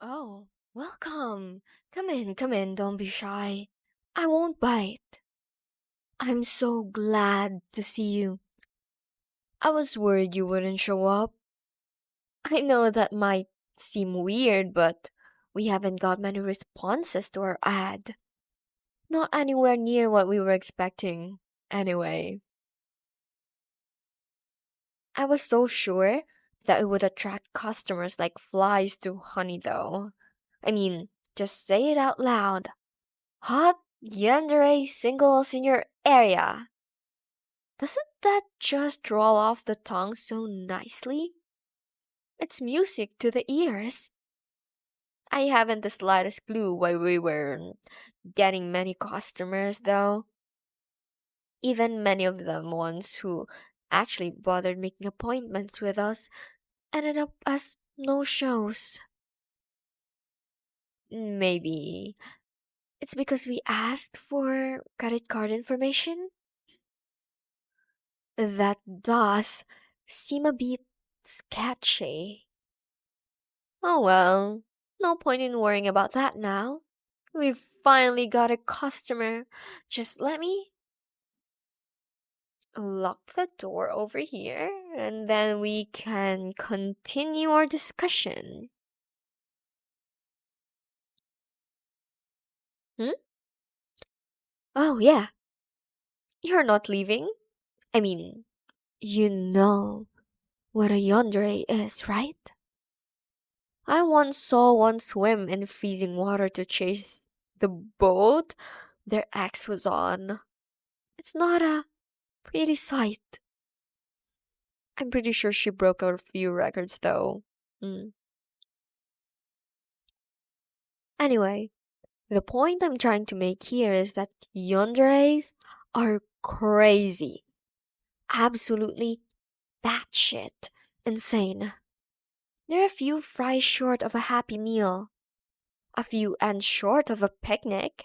Oh, welcome. Come in, don't be shy. I won't bite. I'm so glad to see you. I was worried you wouldn't show up. I know that might seem weird, but we haven't got many responses to our ad. Not anywhere near what we were expecting. Anyway, I was so sure that it would attract customers like flies to honey, though. I mean, just say it out loud. Hot yandere singles in your area. Doesn't that just roll off the tongue so nicely? It's music to the ears. I haven't the slightest clue why we were getting many customers though. Even many of them ones who actually bothered making appointments with us ended up as no shows. Maybe it's because we asked for credit card information? That does seem a bit sketchy. Oh well, no point in worrying about that now. We've finally got a customer. Just let me lock the door over here and then we can continue our discussion. Hmm? Oh, yeah, you're not leaving? I mean, you know what a yandere is, right? I once saw one swim in freezing water to chase the boat their ex was on. It's not a pretty sight. I'm pretty sure she broke a few records though. Mm. Anyway, the point I'm trying to make here is that yanderes are crazy. Absolutely batshit insane. They're a few fries short of a happy meal, a few ends short of a picnic,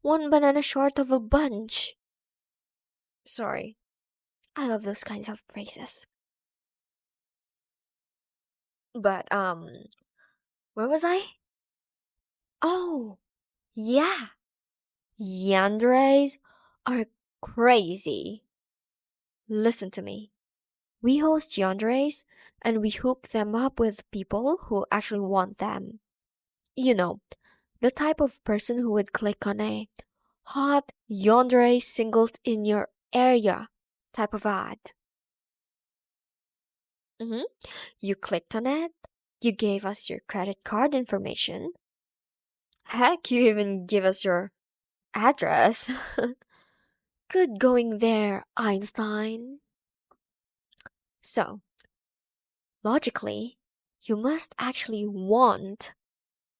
one banana short of a bunch. Sorry, I love those kinds of phrases. But, where was I? Oh, yeah. Yanderes are crazy. Listen to me. We host yanderes and we hook them up with people who actually want them. You know, the type of person who would click on a hot yandere singles in your area type of ad. hmm You clicked on it, you gave us your credit card information. Heck, you even give us your address. Good going there, Einstein. So, logically, you must actually want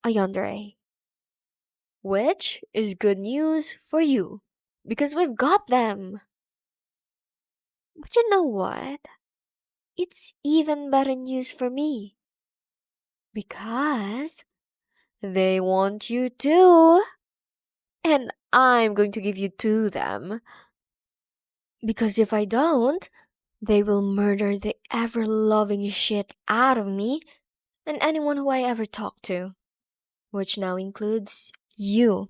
a yandere, which is good news for you because we've got them. But you know what? It's even better news for me because they want you too. And I'm going to give you to them because if I don't, they will murder the ever loving shit out of me and anyone who I ever talk to, which now includes you,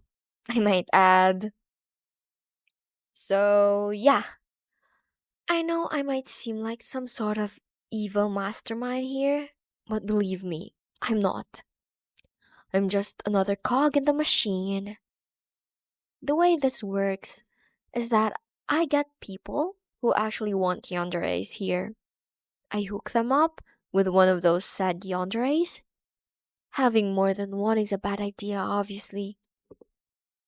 I might add. So, yeah, I know I might seem like some sort of evil mastermind here, but believe me, I'm not. I'm just another cog in the machine. The way this works is that I get people who actually want yanderes here. I hook them up with one of those said yanderes. Having more than one is a bad idea, obviously.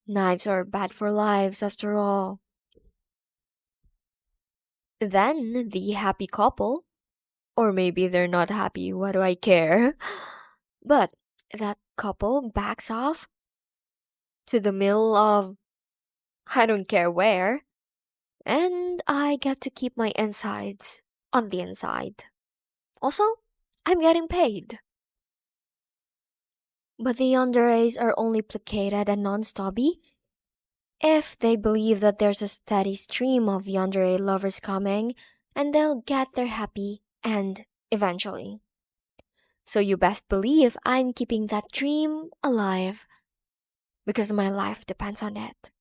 Knives are bad for lives, after all. Then the happy couple, or maybe they're not happy, what do I care? But that couple backs off to the middle of I don't care where, and I get to keep my insides on the inside. Also, I'm getting paid. But the yanderes are only placated and non-stubby if they believe that there's a steady stream of yandere lovers coming and they'll get their happy end eventually. So you best believe I'm keeping that dream alive because my life depends on it.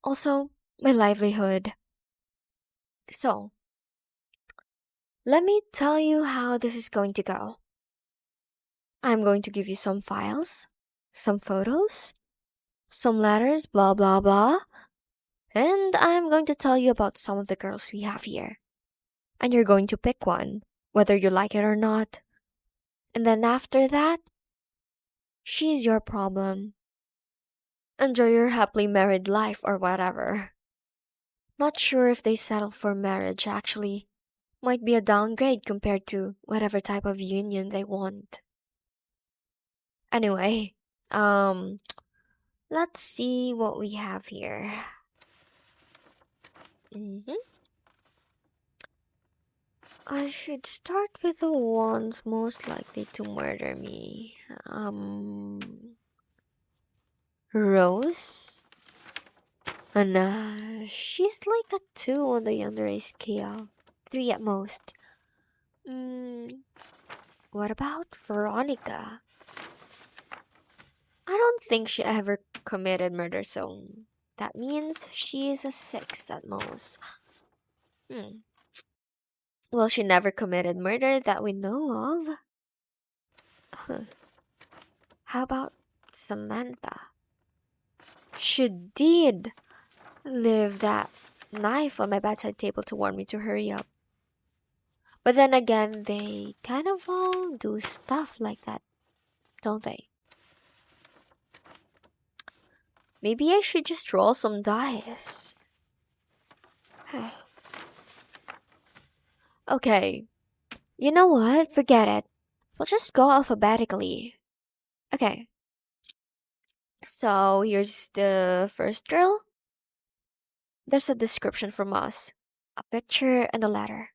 Also, my livelihood. So, let me tell you how this is going to go. I'm going to give you some files, some photos, some letters, blah blah blah, and I'm going to tell you about some of the girls we have here. And you're going to pick one, whether you like it or not. And then after that, she's your problem. Enjoy your happily married life or whatever. Not sure if they settle for marriage actually. Might be a downgrade compared to whatever type of union they want. Anyway, um, let's see what we have here. Mhm. I should start with the ones most likely to murder me. Rose? And she's like a 2 on the Yandere scale. 3 at most. What about Veronica? I don't think she ever committed murder, so that means she's a 6 at most. Well, she never committed murder that we know of. Huh. How about Samantha? She did leave that knife on my bedside table to warn me to hurry up. But then again, they kind of all do stuff like that, don't they? Maybe I should just roll some dice. Okay, you know what? Forget it. We'll just go alphabetically. Okay, so here's the first girl. There's a description from us, a picture, and a letter.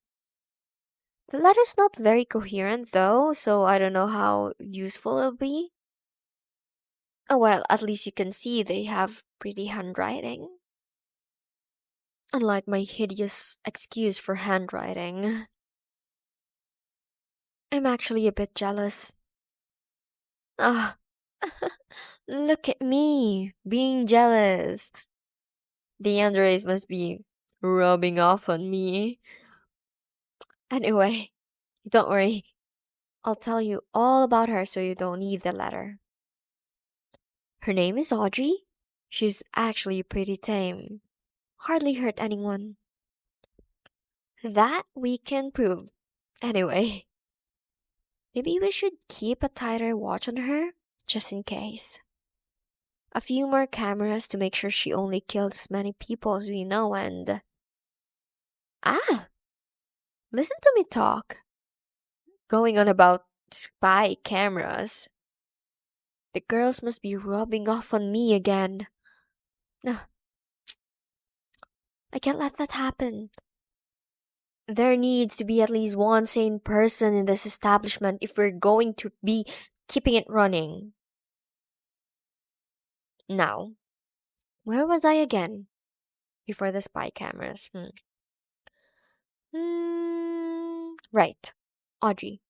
The letter's not very coherent though, so I don't know how useful it'll be. Oh well, at least you can see they have pretty handwriting. Unlike my hideous excuse for handwriting. I'm actually a bit jealous. Ah, look at me, being jealous. The yanderes must be rubbing off on me. Anyway, don't worry. I'll tell you all about her so you don't need the letter. Her name is Audrey. She's actually pretty tame. Hardly hurt anyone. That we can prove. Anyway, maybe we should keep a tighter watch on her, just in case. A few more cameras to make sure she only killed as many people as we know and... Ah! Listen to me talk. Going on about spy cameras. The girls must be rubbing off on me again. Ugh, I can't let that happen. There needs to be at least one sane person in this establishment if we're going to be keeping it running. Now, where was I again? Before the spy cameras. Right. Audrey.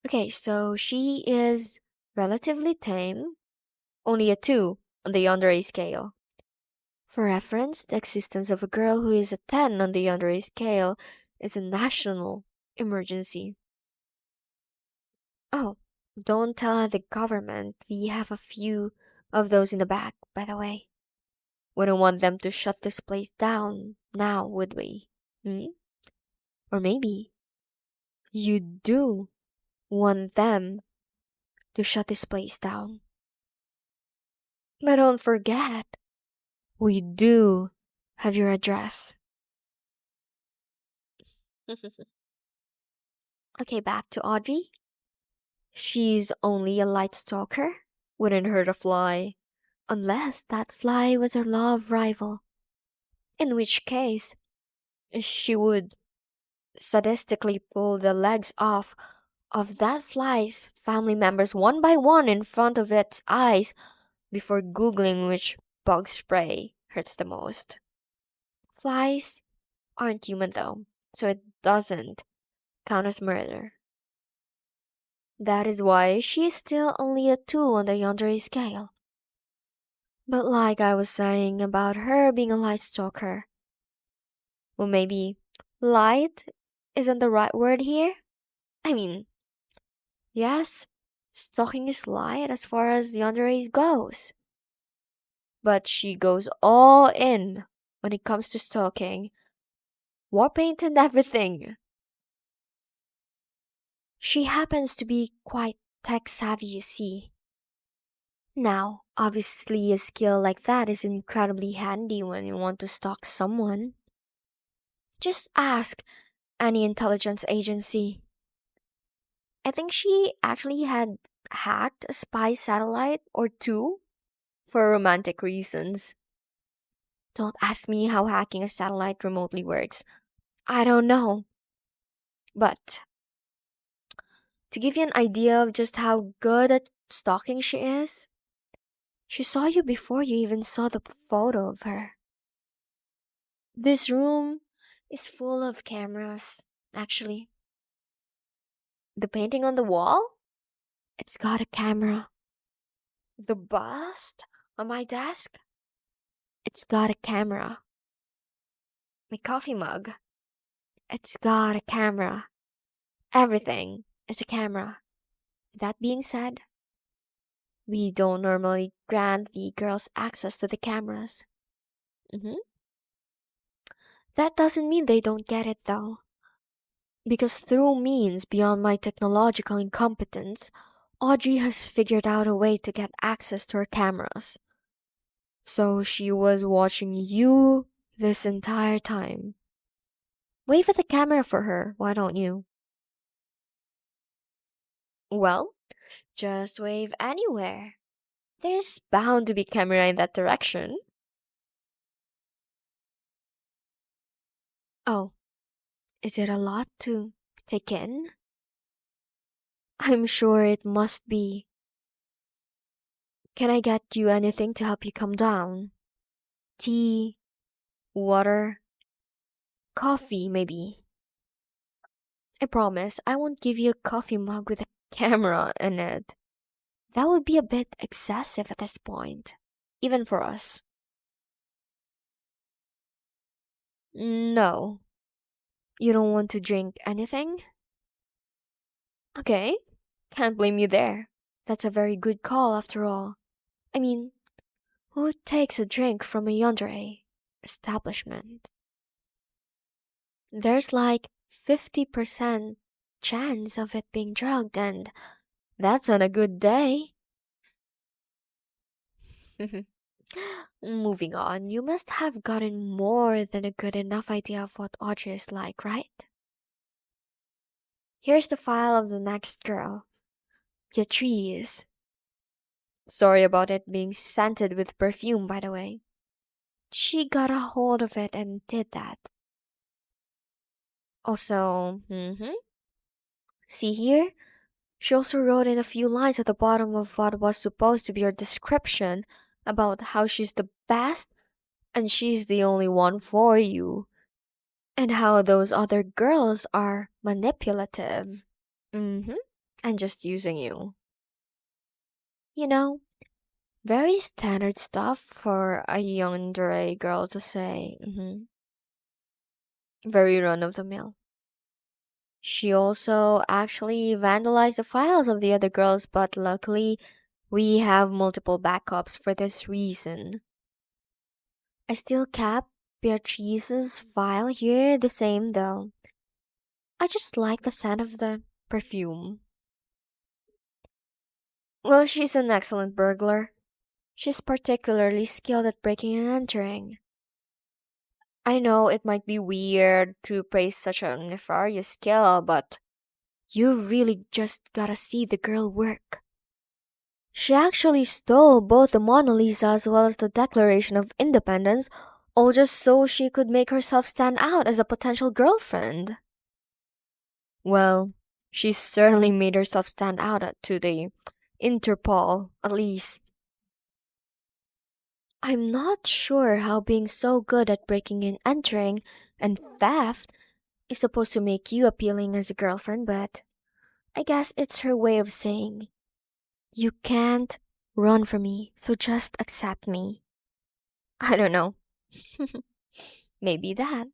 Okay, so she is relatively tame, only a 2 on the Yandere scale. For reference, the existence of a girl who is a 10 on the Yandere scale is a national emergency. Oh, don't tell the government we have a few of those in the back, by the way. Wouldn't want them to shut this place down now, would we? Or maybe you do want them to shut this place down. But don't forget, we do have your address. Okay, back to Audrey. She's only a light stalker. Wouldn't hurt a fly. Unless that fly was her love rival. In which case, she would sadistically pull the legs off of that fly's family members one by one in front of its eyes before googling which bug spray hurts the most. Flies aren't human though, so it doesn't count as murder. That is why she is still only a 2 on the Yandere scale. But like I was saying about her being a light stalker, well, maybe light isn't the right word here? I mean, yes, stalking is light as far as Yandere goes. But she goes all in when it comes to stalking. War paint and everything. She happens to be quite tech savvy, you see. Now, obviously, a skill like that is incredibly handy when you want to stalk someone. Just ask any intelligence agency. I think she actually had hacked a spy satellite or two for romantic reasons. Don't ask me how hacking a satellite remotely works. I don't know. But to give you an idea of just how good at stalking she is, she saw you before you even saw the photo of her. This room is full of cameras, actually. The painting on the wall? It's got a camera. The bust on my desk? It's got a camera. My coffee mug? It's got a camera. Everything is a camera. That being said, we don't normally grant the girls access to the cameras. Mhm. That doesn't mean they don't get it though. Because through means beyond my technological incompetence, Audrey has figured out a way to get access to her cameras. So she was watching you this entire time. Wave at the camera for her, why don't you? Well, just wave anywhere. There's bound to be camera in that direction. Oh, is it a lot to take in? I'm sure it must be. Can I get you anything to help you calm down? Tea, water, coffee, maybe. I promise I won't give you a coffee mug with a camera in it. That would be a bit excessive at this point, even for us. No, you don't want to drink anything? Okay, can't blame you there. That's a very good call after all. I mean, who takes a drink from a yandere establishment? There's like 50% chance of it being drugged, and that's on a good day. Moving on, you must have gotten more than a good enough idea of what Audrey is like, right? Here's the file of the next girl, Beatrice. Sorry about it being scented with perfume, by the way. She got a hold of it and did that. Also, see here? She also wrote in a few lines at the bottom of what was supposed to be her description about how she's the best and she's the only one for you, and how those other girls are manipulative. And just using you. You know, very standard stuff for a yandere girl to say. Very run of the mill. She also actually vandalized the files of the other girls, but luckily, we have multiple backups for this reason. I still kept Beatrice's file here the same though. I just like the scent of the perfume. Well, she's an excellent burglar. She's particularly skilled at breaking and entering. I know it might be weird to praise such a nefarious skill, but you really just gotta see the girl work. She actually stole both the Mona Lisa as well as the Declaration of Independence, all just so she could make herself stand out as a potential girlfriend. Well, she certainly made herself stand out to the Interpol, at least. I'm not sure how being so good at breaking and entering and theft is supposed to make you appealing as a girlfriend, but I guess it's her way of saying, you can't run from me, so just accept me. I don't know. Maybe that.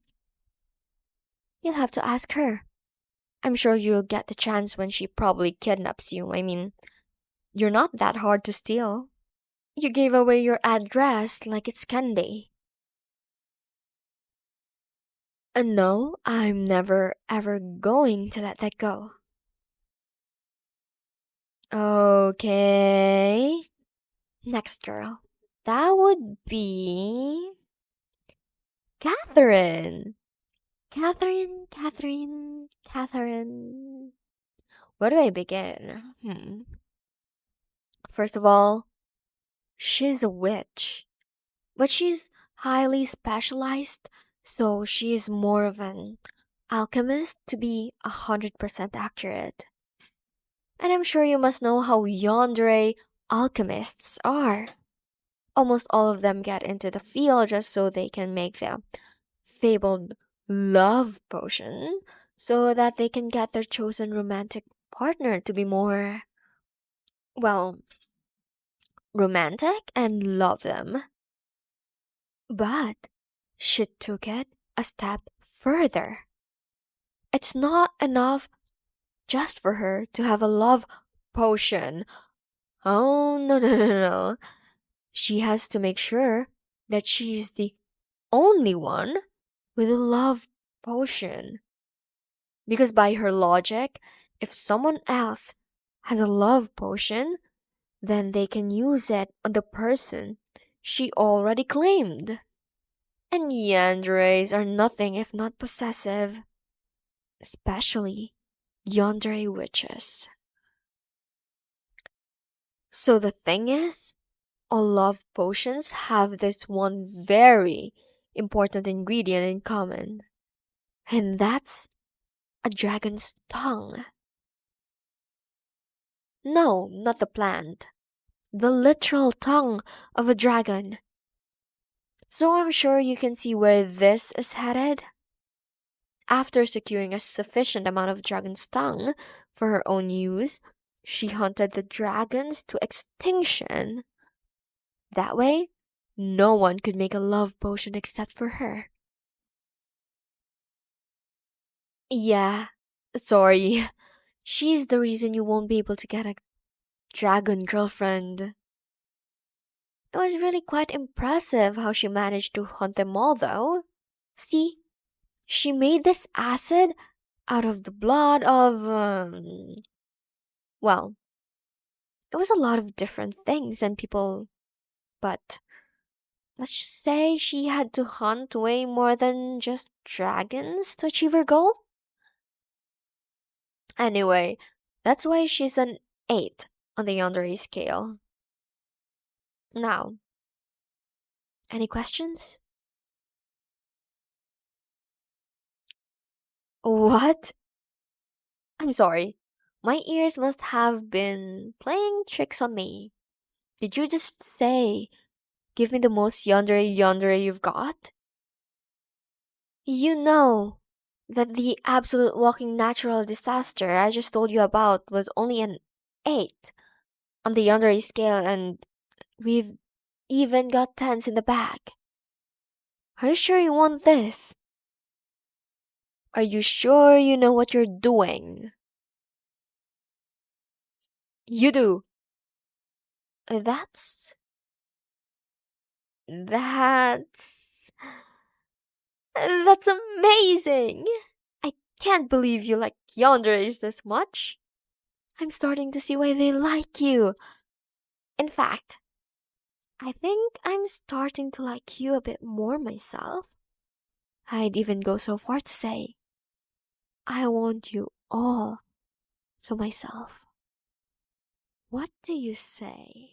You'll have to ask her. I'm sure you'll get the chance when she probably kidnaps you. I mean, you're not that hard to steal. You gave away your address like it's candy. No, I'm never ever going to let that go. Okay. Next girl. That would be Catherine. Catherine. Where do I begin? First of all, she's a witch. But she's highly specialized, so she's more of an alchemist to be 100% accurate. And I'm sure you must know how yandere alchemists are. Almost all of them get into the field just so they can make the fabled love potion so that they can get their chosen romantic partner to be more, well, romantic and love them. But she took it a step further. It's not enough just for her to have a love potion. Oh, no. She has to make sure that she's the only one with a love potion. Because by her logic, if someone else has a love potion, then they can use it on the person she already claimed. And yanderes are nothing if not possessive, especially yandere witches. So the thing is, all love potions have this one very important ingredient in common, and that's a dragon's tongue. No, not the plant, the literal tongue of a dragon. So I'm sure you can see where this is headed. After securing a sufficient amount of dragon's tongue for her own use, she hunted the dragons to extinction. That way, no one could make a love potion except for her. Yeah, sorry. She's the reason you won't be able to get a dragon girlfriend. It was really quite impressive how she managed to hunt them all, though. See, she made this acid out of the blood of, well, it was a lot of different things and people, but let's just say she had to hunt way more than just dragons to achieve her goal. Anyway, that's why she's an 8 on the Yandere scale. Now, any questions? What? I'm sorry. My ears must have been playing tricks on me. Did you just say, give me the most yandere you've got? You know that the absolute walking natural disaster I just told you about was only an 8 on the yandere scale, and we've even got 10s in the bag. Are you sure you want this? Are you sure you know what you're doing? You do. That's... That's... That's amazing! I can't believe you like yanderes this much. I'm starting to see why they like you. In fact, I think I'm starting to like you a bit more myself. I'd even go so far to say, I want you all to myself. What do you say?